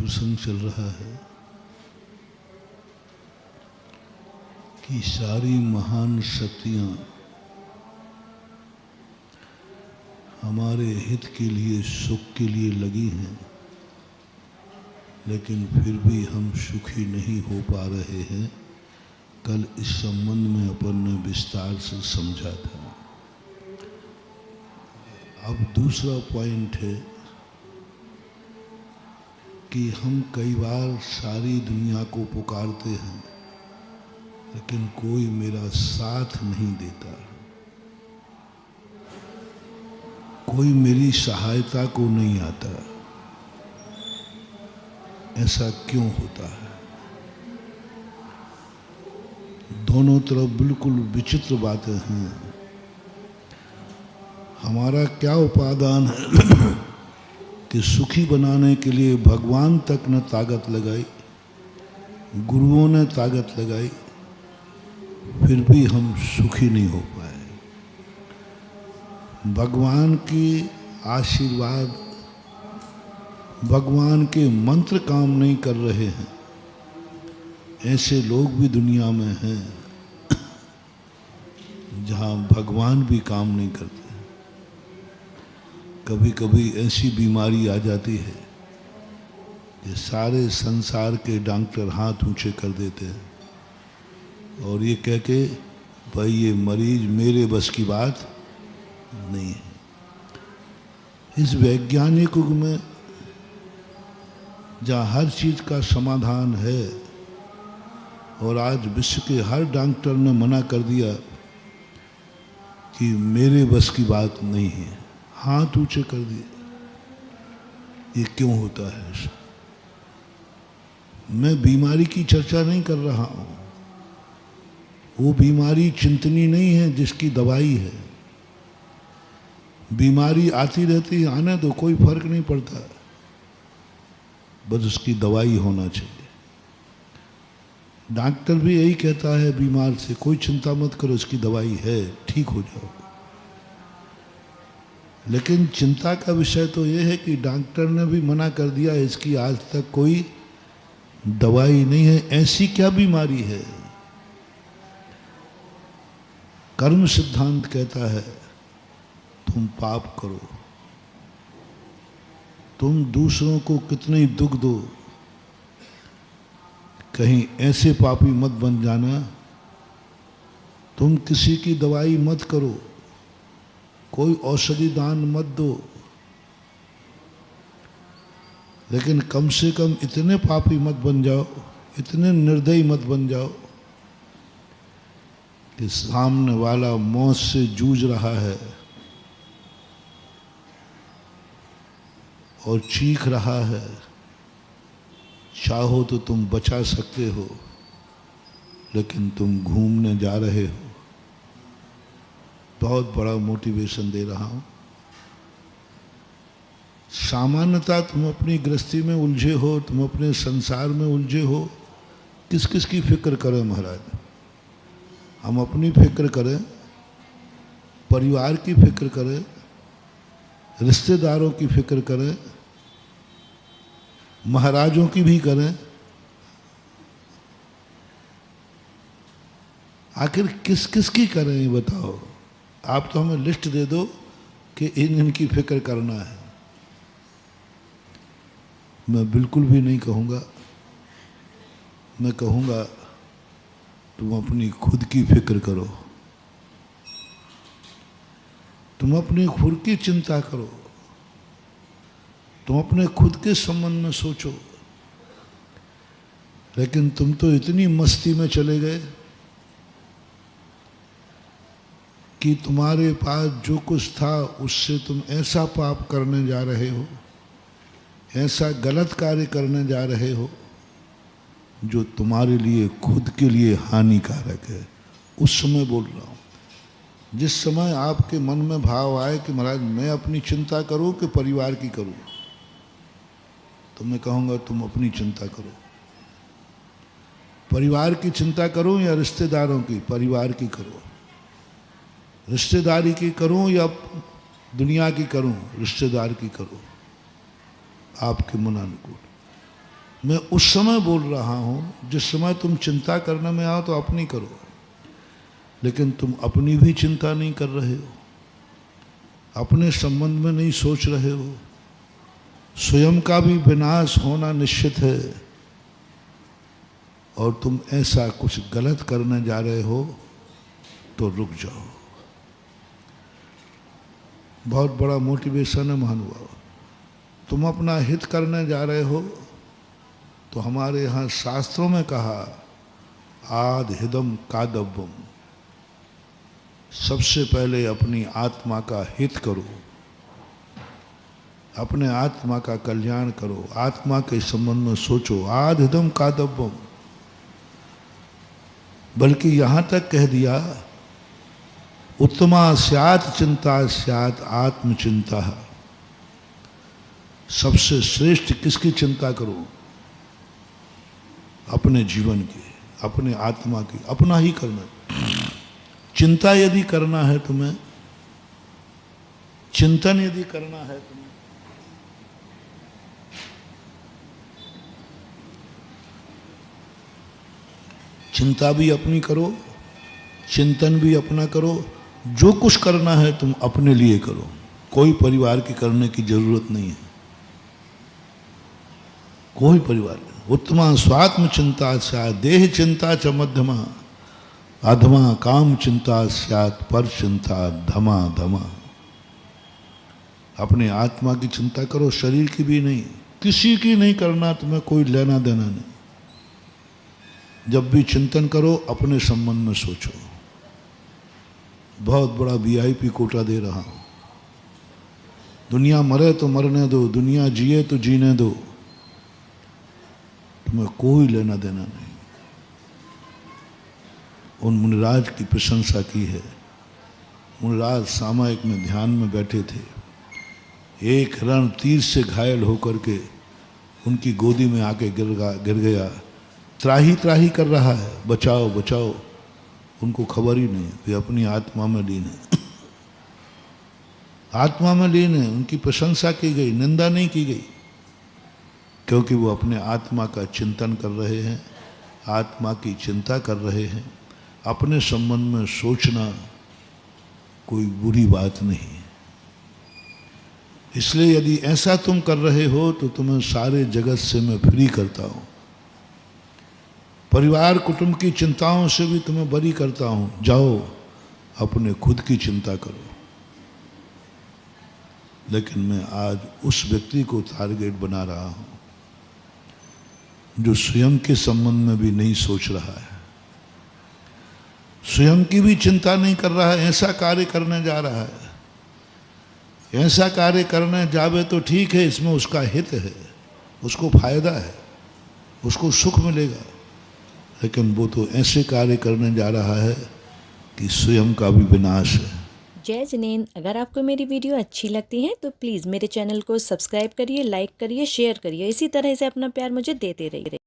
प्रसंग चल रहा है कि सारी महान शक्तियाँ हमारे हित के लिए, सुख के लिए लगी हैं, लेकिन फिर भी हम सुखी नहीं हो पा रहे हैं। कल इस संबंध में अपन ने विस्तार से समझा था। अब दूसरा पॉइंट है कि हम कई बार सारी दुनिया को पुकारते हैं, लेकिन कोई मेरा साथ नहीं देता, कोई मेरी सहायता को नहीं आता। ऐसा क्यों होता है? दोनों तरफ बिल्कुल विचित्र बातें हैं। हमारा क्या उपादान है कि सुखी बनाने के लिए भगवान तक ने ताकत लगाई, गुरुओं ने ताकत लगाई, फिर भी हम सुखी नहीं हो पाए। भगवान की आशीर्वाद, भगवान के मंत्र काम नहीं कर रहे हैं। ऐसे लोग भी दुनिया में हैं जहाँ भगवान भी काम नहीं करते। कभी कभी ऐसी बीमारी आ जाती है कि सारे संसार के डॉक्टर हाथ ऊंचे कर देते हैं और ये कह के भाई ये मरीज मेरे बस की बात नहीं है। इस वैज्ञानिक युग में जहाँ हर चीज़ का समाधान है और आज विश्व के हर डॉक्टर ने मना कर दिया कि मेरे बस की बात नहीं है, हाथ ऊंचे कर दिए। ये क्यों होता है? मैं बीमारी की चर्चा नहीं कर रहा हूँ। वो बीमारी चिंतनीय नहीं है जिसकी दवाई है। बीमारी आती रहती है, आने दो, कोई फर्क नहीं पड़ता, बस उसकी दवाई होना चाहिए। डॉक्टर भी यही कहता है बीमार से, कोई चिंता मत करो, इसकी दवाई है, ठीक हो जाओ। लेकिन चिंता का विषय तो यह है कि डॉक्टर ने भी मना कर दिया, इसकी आज तक कोई दवाई नहीं है। ऐसी क्या बीमारी है? कर्म सिद्धांत कहता है तुम पाप करो, तुम दूसरों को कितने दुख दो, कहीं ऐसे पापी मत बन जाना। तुम किसी की दवाई मत करो, कोई औषधि दान मत दो, लेकिन कम से कम इतने पापी मत बन जाओ, इतने निर्दयी मत बन जाओ कि सामने वाला मौत से जूझ रहा है और चीख रहा है, चाहो तो तुम बचा सकते हो, लेकिन तुम घूमने जा रहे हो। बहुत बड़ा मोटिवेशन दे रहा हूँ। सामान्यतः तुम अपनी गृहस्थी में उलझे हो, तुम अपने संसार में उलझे हो, किस किस की फिक्र करें महाराज? हम अपनी फिक्र करें, परिवार की फिक्र करें, रिश्तेदारों की फिक्र करें, महाराजों की भी करें। आखिर किस किस की करें ये बताओ? आप तो हमें लिस्ट दे दो कि इनकी फिक्र करना है। मैं बिल्कुल भी नहीं कहूँगा। मैं कहूँगा तुम अपनी खुद की फिक्र करो, तुम अपनी खुद की चिंता करो, तुम अपने खुद के संबंध में सोचो। लेकिन तुम तो इतनी मस्ती में चले गए कि तुम्हारे पास जो कुछ था उससे तुम ऐसा पाप करने जा रहे हो, ऐसा गलत कार्य करने जा रहे हो जो तुम्हारे लिए खुद के लिए हानिकारक है। उस समय बोल रहा हूँ, जिस समय आपके मन में भाव आए कि महाराज मैं अपनी चिंता करूँ कि परिवार की करूँ, तो मैं कहूँगा तुम अपनी चिंता करो। परिवार की चिंता करो या रिश्तेदारों की? परिवार की करो। रिश्तेदारी की करूं या दुनिया की करूं? रिश्तेदार की करो, आपके मनानुकूल। मैं उस समय बोल रहा हूँ जिस समय तुम चिंता करने में आओ तो अपनी करो, लेकिन तुम अपनी भी चिंता नहीं कर रहे हो, अपने संबंध में नहीं सोच रहे हो, स्वयं का भी विनाश होना निश्चित है और तुम ऐसा कुछ गलत करने जा रहे हो तो रुक जाओ। बहुत बड़ा मोटिवेशन है महानुभाव। तुम अपना हित करने जा रहे हो तो हमारे यहाँ शास्त्रों में कहा आद हिदम कादव्यम, सबसे पहले अपनी आत्मा का हित करो, अपने आत्मा का कल्याण करो, आत्मा के संबंध में सोचो। आद हिदम कादव्यम, बल्कि यहाँ तक कह दिया उत्तमा स्यात् चिंता स्यात् आत्मचिंता, सबसे श्रेष्ठ किसकी चिंता करो? अपने जीवन की, अपने आत्मा की, अपना ही करना। चिंता यदि करना है तुम्हें, चिंतन यदि करना है तुम्हें, चिंता भी अपनी करो, चिंतन भी अपना करो। जो कुछ करना है तुम अपने लिए करो, कोई परिवार की करने की जरूरत नहीं है, कोई परिवार की। उत्तमा स्वात्म चिंता स्यात् देह चिंता च मध्यमा, अधमा काम चिंता स्यात् पर चिंता धमा धमा। अपने आत्मा की चिंता करो, शरीर की भी नहीं, किसी की नहीं करना, तुम्हें कोई लेना देना नहीं। जब भी चिंतन करो अपने संबंध में सोचो। बहुत बड़ा VIP कोटा दे रहा हूं। दुनिया मरे तो मरने दो, दुनिया जिए तो जीने दो, तुम्हें कोई लेना देना नहीं। उन मुनिराज की प्रशंसा की है। मुनिराज सामायिक में ध्यान में बैठे थे, एक हिरण तीर से घायल होकर के उनकी गोदी में आके गिर गया, त्राही त्राही कर रहा है, बचाओ बचाओ। उनको खबर ही नहीं, वे अपनी आत्मा में लीन है, आत्मा में लीन है। उनकी प्रशंसा की गई, निंदा नहीं की गई, क्योंकि वो अपने आत्मा का चिंतन कर रहे हैं, आत्मा की चिंता कर रहे हैं। अपने संबंध में सोचना कोई बुरी बात नहीं। इसलिए यदि ऐसा तुम कर रहे हो तो तुम्हें सारे जगत से मैं फ्री करता हूँ, परिवार कुटुंब की चिंताओं से भी तुम्हें बरी करता हूँ। जाओ अपने खुद की चिंता करो। लेकिन मैं आज उस व्यक्ति को टारगेट बना रहा हूँ जो स्वयं के संबंध में भी नहीं सोच रहा है, स्वयं की भी चिंता नहीं कर रहा है, ऐसा कार्य करने जा रहा है। ऐसा कार्य करने जावे तो ठीक है, इसमें उसका हित है, उसको फायदा है, उसको सुख मिलेगा, लेकिन वो तो ऐसे कार्य करने जा रहा है कि स्वयं का भी विनाश है। जय जिनेंद्र। अगर आपको मेरी वीडियो अच्छी लगती है तो प्लीज़ मेरे चैनल को सब्सक्राइब करिए, लाइक करिए, शेयर करिए। इसी तरह से अपना प्यार मुझे देते रहिए।